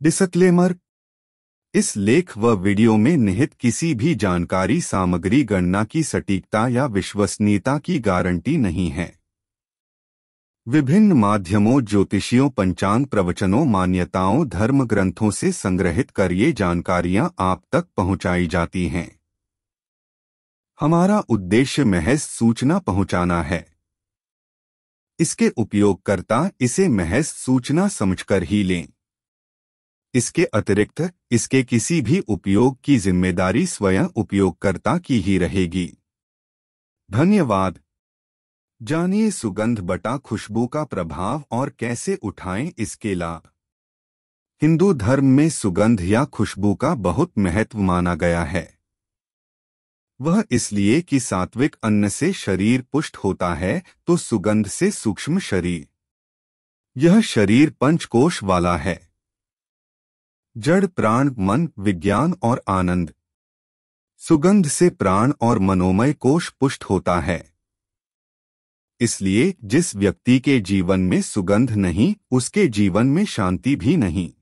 Disclaimer. इस लेख व वीडियो में निहित किसी भी जानकारी सामग्री गणना की सटीकता या विश्वसनीयता की गारंटी नहीं है। विभिन्न माध्यमों, ज्योतिषियों, पंचांग, प्रवचनों, मान्यताओं, धर्म ग्रंथों से संग्रहित कर ये जानकारियां आप तक पहुंचाई जाती हैं। हमारा उद्देश्य महज सूचना पहुंचाना है। इसके उपयोगकर्ता इसे महज सूचना समझकर ही लें। इसके अतिरिक्त इसके किसी भी उपयोग की जिम्मेदारी स्वयं उपयोगकर्ता की ही रहेगी। धन्यवाद। जानिए सुगंध बटा खुशबू का प्रभाव और कैसे उठाएं इसके लाभ। हिंदू धर्म में सुगंध या खुशबू का बहुत महत्व माना गया है। वह इसलिए कि सात्विक अन्न से शरीर पुष्ट होता है तो सुगंध से सूक्ष्म शरीर। यह शरीर पंचकोश वाला है। जड़, प्राण, मन, विज्ञान और आनंद। सुगंध से प्राण और मनोमय कोश पुष्ट होता है। इसलिए जिस व्यक्ति के जीवन में सुगंध नहीं, उसके जीवन में शांति भी नहीं।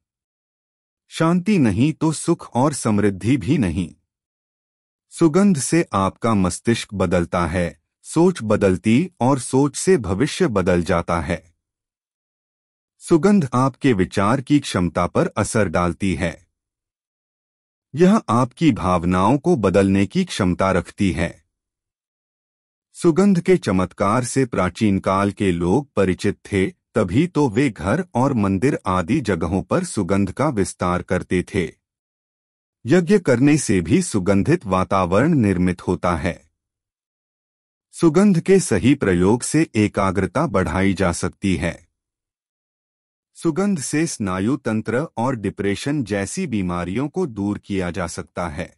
शांति नहीं तो सुख और समृद्धि भी नहीं। सुगंध से आपका मस्तिष्क बदलता है, सोच बदलती और सोच से भविष्य बदल जाता है। सुगंध आपके विचार की क्षमता पर असर डालती है। यह आपकी भावनाओं को बदलने की क्षमता रखती है। सुगंध के चमत्कार से प्राचीन काल के लोग परिचित थे, तभी तो वे घर और मंदिर आदि जगहों पर सुगंध का विस्तार करते थे। यज्ञ करने से भी सुगंधित वातावरण निर्मित होता है। सुगंध के सही प्रयोग से एकाग्रता बढ़ाई जा सकती है। सुगंध से स्नायु तंत्र और डिप्रेशन जैसी बीमारियों को दूर किया जा सकता है।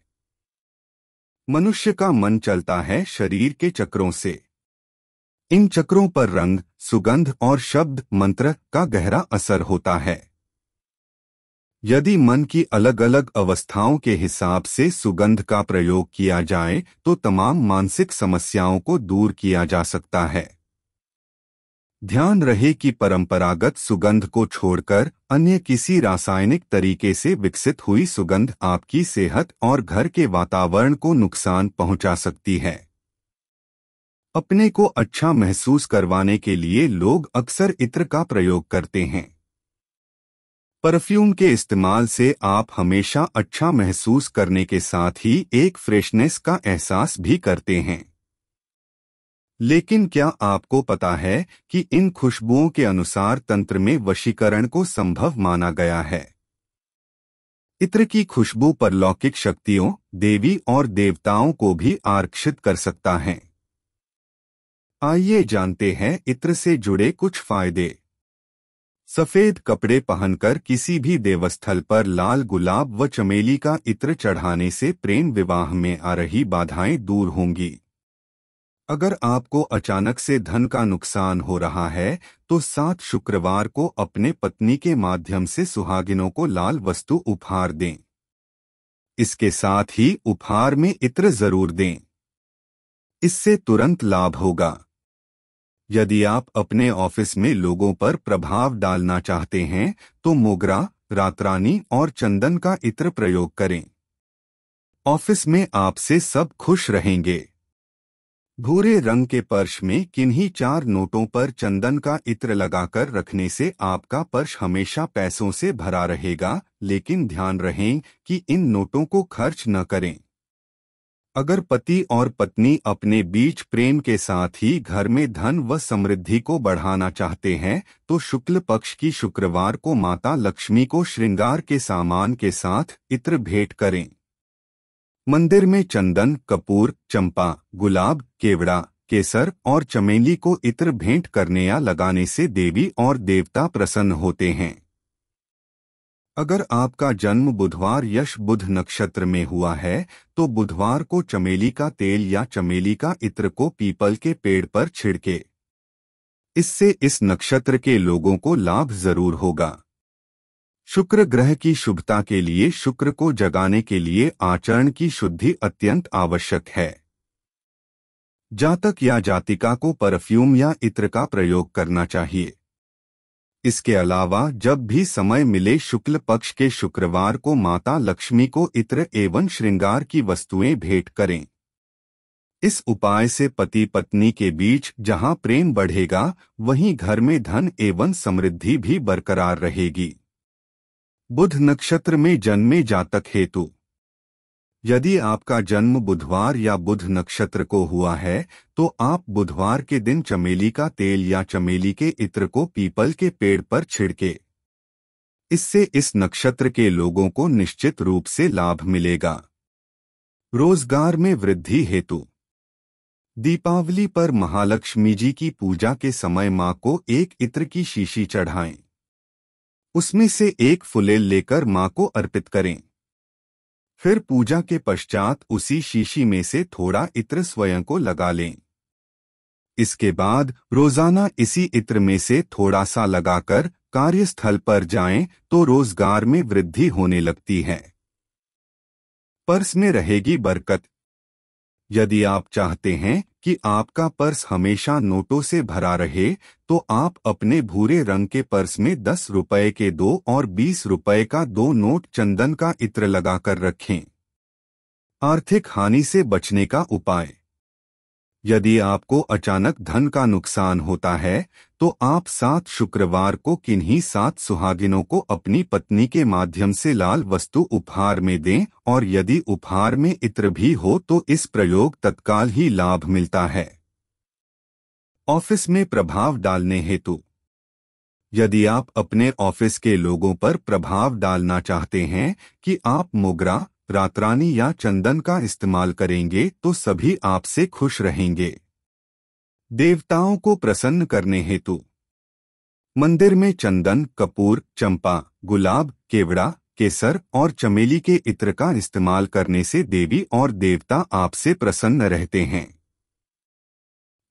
मनुष्य का मन चलता है शरीर के चक्रों से। इन चक्रों पर रंग, सुगंध और शब्द मंत्र का गहरा असर होता है। यदि मन की अलग अलग अवस्थाओं के हिसाब से सुगंध का प्रयोग किया जाए तो तमाम मानसिक समस्याओं को दूर किया जा सकता है। ध्यान रहे कि परंपरागत सुगंध को छोड़कर अन्य किसी रासायनिक तरीके से विकसित हुई सुगंध आपकी सेहत और घर के वातावरण को नुकसान पहुंचा सकती है। अपने को अच्छा महसूस करवाने के लिए लोग अक्सर इत्र का प्रयोग करते हैं। परफ्यूम के इस्तेमाल से आप हमेशा अच्छा महसूस करने के साथ ही एक फ्रेशनेस का एहसास भी करते हैं। लेकिन क्या आपको पता है कि इन खुशबुओं के अनुसार तंत्र में वशीकरण को संभव माना गया है? इत्र की खुशबू परलौकिक शक्तियों, देवी और देवताओं को भी आकर्षित कर सकता है। आइए जानते हैं इत्र से जुड़े कुछ फायदे। सफेद कपड़े पहनकर किसी भी देवस्थल पर लाल गुलाब व चमेली का इत्र चढ़ाने से प्रेम विवाह में आ रही बाधाएं दूर होंगी। अगर आपको अचानक से धन का नुकसान हो रहा है तो 7 शुक्रवार को अपने पत्नी के माध्यम से सुहागिनों को लाल वस्तु उपहार दें। इसके साथ ही उपहार में इत्र जरूर दें। इससे तुरंत लाभ होगा। यदि आप अपने ऑफिस में लोगों पर प्रभाव डालना चाहते हैं तो मोगरा, रातरानी और चंदन का इत्र प्रयोग करें। ऑफिस में आपसे सब खुश रहेंगे। भूरे रंग के पर्स में किन्हीं 4 नोटों पर चंदन का इत्र लगाकर रखने से आपका पर्स हमेशा पैसों से भरा रहेगा, लेकिन ध्यान रहे कि इन नोटों को खर्च न करें। अगर पति और पत्नी अपने बीच प्रेम के साथ ही घर में धन व समृद्धि को बढ़ाना चाहते हैं तो शुक्ल पक्ष की शुक्रवार को माता लक्ष्मी को श्रृंगार के सामान के साथ इत्र भेंट करें। मंदिर में चंदन, कपूर, चंपा, गुलाब, केवड़ा, केसर और चमेली को इत्र भेंट करने या लगाने से देवी और देवता प्रसन्न होते हैं। अगर आपका जन्म बुधवार यश बुध नक्षत्र में हुआ है तो बुधवार को चमेली का तेल या चमेली का इत्र को पीपल के पेड़ पर छिड़के। इससे इस नक्षत्र के लोगों को लाभ जरूर होगा। शुक्र ग्रह की शुभता के लिए शुक्र को जगाने के लिए आचरण की शुद्धि अत्यंत आवश्यक है। जातक या जातिका को परफ्यूम या इत्र का प्रयोग करना चाहिए। इसके अलावा जब भी समय मिले शुक्ल पक्ष के शुक्रवार को माता लक्ष्मी को इत्र एवं श्रृंगार की वस्तुएं भेंट करें। इस उपाय से पति पत्नी के बीच जहां प्रेम बढ़ेगा, वहीं घर में धन एवं समृद्धि भी बरकरार रहेगी। बुध नक्षत्र में जन्मे जातक हेतु। यदि आपका जन्म बुधवार या बुध नक्षत्र को हुआ है, तो आप बुधवार के दिन चमेली का तेल या चमेली के इत्र को पीपल के पेड़ पर छिड़के। इससे इस नक्षत्र के लोगों को निश्चित रूप से लाभ मिलेगा। रोजगार में वृद्धि हेतु। दीपावली पर महालक्ष्मी जी की पूजा के समय मां को एक इत्र की शीशी चढ़ाएं। उसमें से एक फुलेल लेकर मां को अर्पित करें। फिर पूजा के पश्चात उसी शीशी में से थोड़ा इत्र स्वयं को लगा लें। इसके बाद रोजाना इसी इत्र में से थोड़ा सा लगाकर कार्यस्थल पर जाएं तो रोजगार में वृद्धि होने लगती है। पर्स में रहेगी बरकत। यदि आप चाहते हैं कि आपका पर्स हमेशा नोटों से भरा रहे, तो आप अपने भूरे रंग के पर्स में 10 रुपए के 2 और 20 रुपए का 2 नोट चंदन का इत्र लगाकर रखें। आर्थिक हानि से बचने का उपाय। यदि आपको अचानक धन का नुकसान होता है, तो आप 7 शुक्रवार को किन्हीं 7 सुहागिनों को अपनी पत्नी के माध्यम से लाल वस्तु उपहार में दें, और यदि उपहार में इत्र भी हो तो इस प्रयोग तत्काल ही लाभ मिलता है। ऑफिस में प्रभाव डालने हेतु। यदि आप अपने ऑफिस के लोगों पर प्रभाव डालना चाहते हैं कि आप मोगरा, रातरानी या चंदन का इस्तेमाल करेंगे, तो सभी आपसे खुश रहेंगे। देवताओं को प्रसन्न करने हेतु। मंदिर में चंदन, कपूर, चंपा, गुलाब, केवड़ा, केसर और चमेली के इत्र का इस्तेमाल करने से देवी और देवता आपसे प्रसन्न रहते हैं।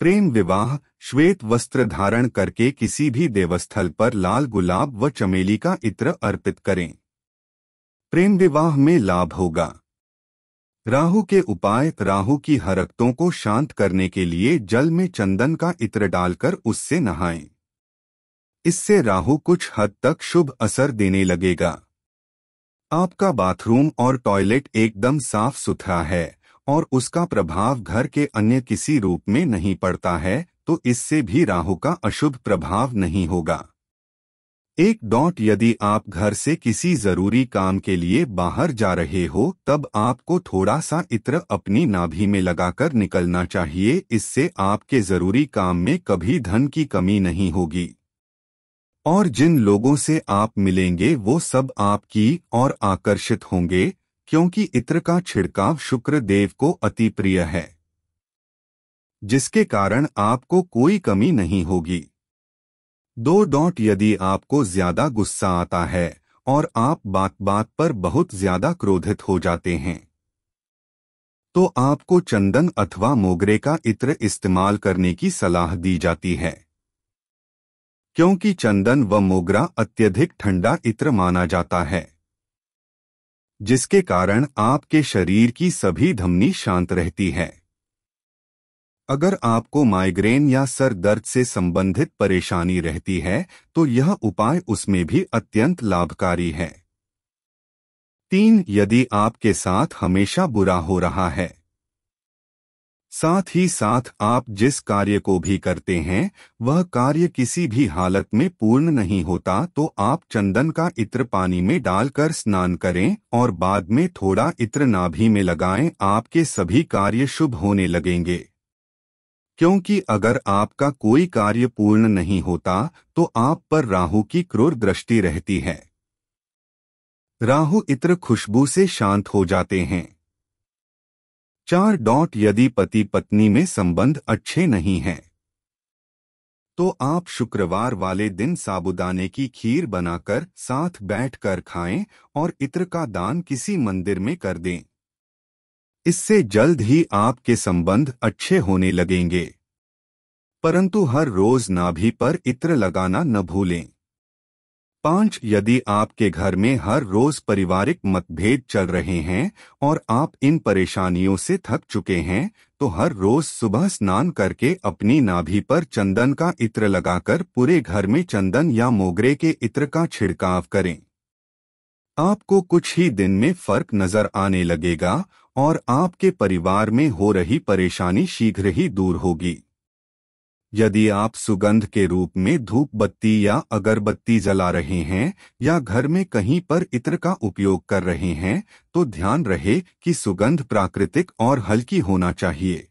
प्रेम विवाह। श्वेत वस्त्र धारण करके किसी भी देवस्थल पर लाल गुलाब व चमेली का इत्र अर्पित करें। प्रेम विवाह में लाभ होगा। राहु के उपाय। राहु की हरकतों को शांत करने के लिए जल में चंदन का इत्र डालकर उससे नहाएं। इससे राहु कुछ हद तक शुभ असर देने लगेगा। आपका बाथरूम और टॉयलेट एकदम साफ सुथरा है और उसका प्रभाव घर के अन्य किसी रूप में नहीं पड़ता है, तो इससे भी राहु का अशुभ प्रभाव नहीं होगा। यदि आप घर से किसी जरूरी काम के लिए बाहर जा रहे हो, तब आपको थोड़ा सा इत्र अपनी नाभि में लगाकर निकलना चाहिए। इससे आपके जरूरी काम में कभी धन की कमी नहीं होगी और जिन लोगों से आप मिलेंगे वो सब आपकी और आकर्षित होंगे, क्योंकि इत्र का छिड़काव शुक्र देव को अति प्रिय है, जिसके कारण आपको कोई कमी नहीं होगी। यदि आपको ज्यादा गुस्सा आता है और आप बात बात पर बहुत ज्यादा क्रोधित हो जाते हैं, तो आपको चंदन अथवा मोगरे का इत्र इस्तेमाल करने की सलाह दी जाती है, क्योंकि चंदन व मोगरा अत्यधिक ठंडा इत्र माना जाता है, जिसके कारण आपके शरीर की सभी धमनी शांत रहती है। अगर आपको माइग्रेन या सर दर्द से संबंधित परेशानी रहती है, तो यह उपाय उसमें भी अत्यंत लाभकारी है। 3. यदि आपके साथ हमेशा बुरा हो रहा है, साथ ही साथ आप जिस कार्य को भी करते हैं वह कार्य किसी भी हालत में पूर्ण नहीं होता, तो आप चंदन का इत्र पानी में डालकर स्नान करें और बाद में थोड़ा इत्र नाभि में लगाएं। आपके सभी कार्य शुभ होने लगेंगे, क्योंकि अगर आपका कोई कार्य पूर्ण नहीं होता तो आप पर राहु की क्रूर दृष्टि रहती है। राहु इत्र खुशबू से शांत हो जाते हैं। 4. यदि पति पत्नी में संबंध अच्छे नहीं हैं, तो आप शुक्रवार वाले दिन साबूदाने की खीर बनाकर साथ बैठकर खाएं और इत्र का दान किसी मंदिर में कर दें। इससे जल्द ही आपके संबंध अच्छे होने लगेंगे, परंतु हर रोज नाभि पर इत्र लगाना न भूलें। 5. यदि आपके घर में हर रोज पारिवारिक मतभेद चल रहे हैं और आप इन परेशानियों से थक चुके हैं, तो हर रोज सुबह स्नान करके अपनी नाभि पर चंदन का इत्र लगाकर पूरे घर में चंदन या मोगरे के इत्र का छिड़काव करें। आपको कुछ ही दिन में फर्क नजर आने लगेगा और आपके परिवार में हो रही परेशानी शीघ्र ही दूर होगी। यदि आप सुगंध के रूप में धूप बत्ती या अगरबत्ती जला रहे हैं या घर में कहीं पर इत्र का उपयोग कर रहे हैं, तो ध्यान रहे कि सुगंध प्राकृतिक और हल्की होना चाहिए।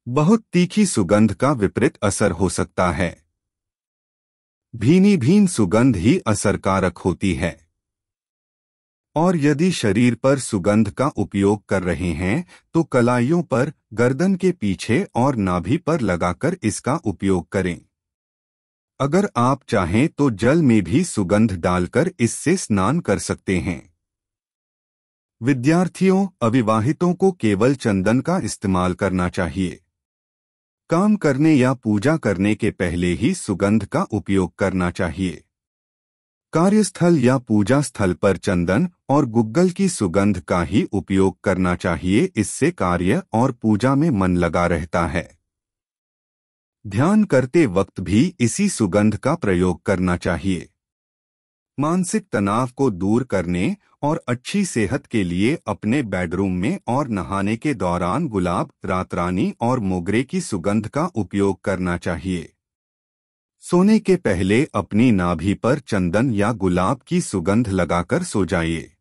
बहुत तीखी सुगंध का विपरीत असर हो सकता है। भीनी भीन सुगंध ही असरकारक होती है। और यदि शरीर पर सुगंध का उपयोग कर रहे हैं तो कलाइयों पर, गर्दन के पीछे और नाभि पर लगाकर इसका उपयोग करें। अगर आप चाहें तो जल में भी सुगंध डालकर इससे स्नान कर सकते हैं। विद्यार्थियों, अविवाहितों को केवल चंदन का इस्तेमाल करना चाहिए। काम करने या पूजा करने के पहले ही सुगंध का उपयोग करना चाहिए। कार्यस्थल या पूजा स्थल पर चंदन और गुग्गल की सुगंध का ही उपयोग करना चाहिए। इससे कार्य और पूजा में मन लगा रहता है। ध्यान करते वक्त भी इसी सुगंध का प्रयोग करना चाहिए। मानसिक तनाव को दूर करने और अच्छी सेहत के लिए अपने बेडरूम में और नहाने के दौरान गुलाब, रातरानी और मोगरे की सुगंध का उपयोग करना चाहिए। सोने के पहले अपनी नाभि पर चंदन या गुलाब की सुगंध लगाकर सो जाइए।